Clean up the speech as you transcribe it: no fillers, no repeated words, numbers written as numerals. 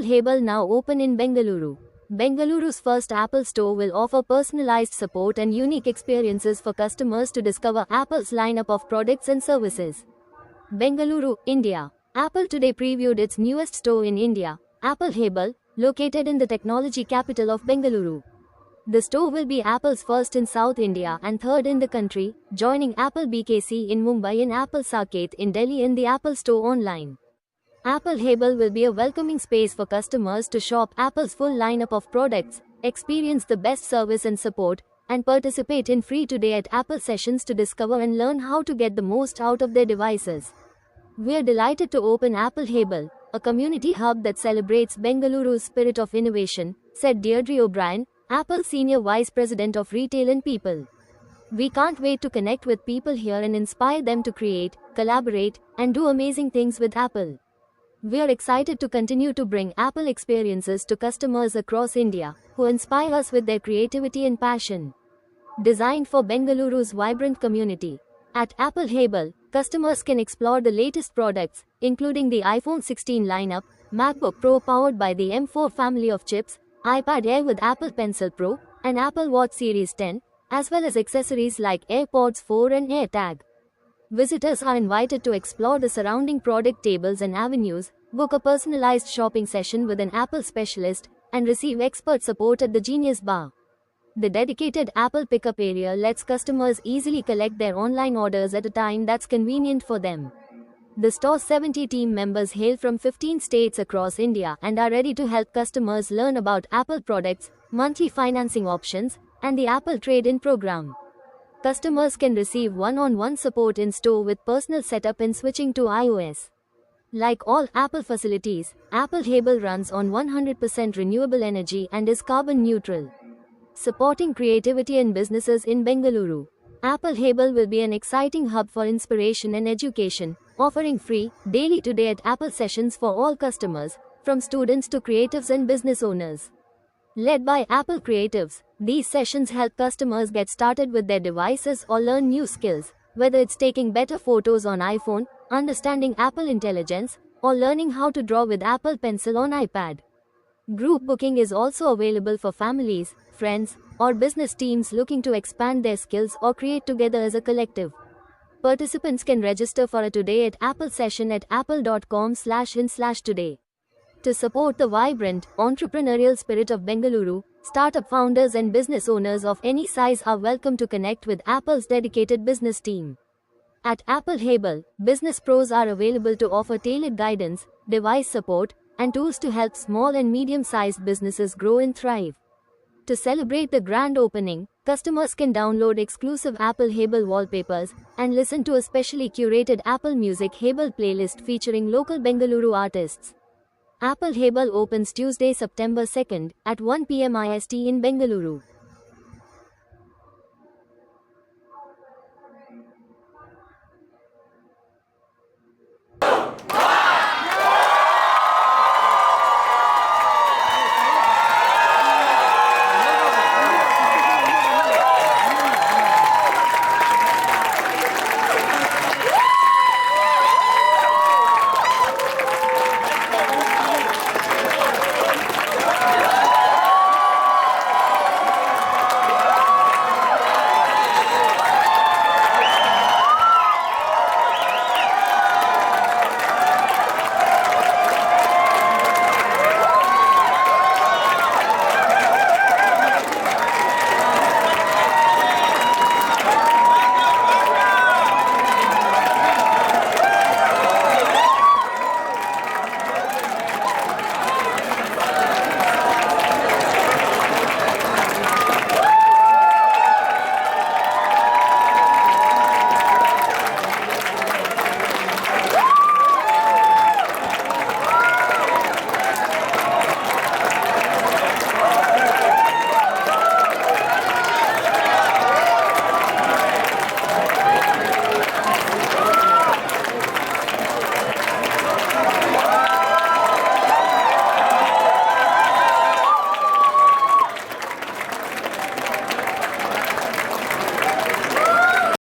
Apple Hebel now open in Bengaluru. Bengaluru's first Apple store will offer personalized support and unique experiences for customers to discover Apple's lineup of products and services. Bengaluru, India. Apple today previewed its newest store in India, Apple Hebel, located in the technology capital of Bengaluru. The store will be Apple's first in South India and third in the country, joining Apple BKC in Mumbai and Apple Saket in Delhi in the Apple Store online. Apple Hebel will be a welcoming space for customers to shop Apple's full lineup of products, experience the best service and support, and participate in free today at Apple sessions to discover and learn how to get the most out of their devices. We're delighted to open Apple Hebel, a community hub that celebrates Bengaluru's spirit of innovation, said Deirdre O'Brien, Apple Senior Vice President of Retail and People. We can't wait to connect with people here and inspire them to create, collaborate, and do amazing things with Apple. We are excited to continue to bring Apple experiences to customers across India, who inspire us with their creativity and passion. Designed for Bengaluru's vibrant community. At Apple Hebel, customers can explore the latest products, including the iPhone 16 lineup, MacBook Pro powered by the M4 family of chips, iPad Air with Apple Pencil Pro, and Apple Watch Series 10, as well as accessories like AirPods 4 and AirTag. Visitors are invited to explore the surrounding product tables and avenues, book a personalized shopping session with an Apple specialist, and receive expert support at the Genius Bar. The dedicated Apple pickup area lets customers easily collect their online orders at a time that's convenient for them. The store's 70 team members hail from 15 states across India and are ready to help customers learn about Apple products, monthly financing options, and the Apple Trade-in program. Customers can receive one-on-one support in-store with personal setup and switching to iOS. Like all Apple facilities, Apple Hebel runs on 100% renewable energy and is carbon neutral. Supporting creativity and businesses in Bengaluru. Apple Hebel will be an exciting hub for inspiration and education, offering free, daily today at Apple sessions for all customers, from students to creatives and business owners. Led by Apple creatives, these sessions help customers get started with their devices or learn new skills, whether it's taking better photos on iPhone, understanding Apple Intelligence, or learning how to draw with Apple Pencil on iPad. Group booking is also available for families, friends, or business teams looking to expand their skills or create together as a collective. Participants can register for a Today at Apple session at apple.com/in/today. To support the vibrant, entrepreneurial spirit of Bengaluru, startup founders and business owners of any size are welcome to connect with Apple's dedicated business team. At Apple Hebel, business pros are available to offer tailored guidance, device support, and tools to help small and medium-sized businesses grow and thrive. To celebrate the grand opening, customers can download exclusive Apple Hebel wallpapers and listen to a specially curated Apple Music Hebel playlist featuring local Bengaluru artists. Apple Hebel opens Tuesday, September 2nd at 1 p.m. IST in Bengaluru.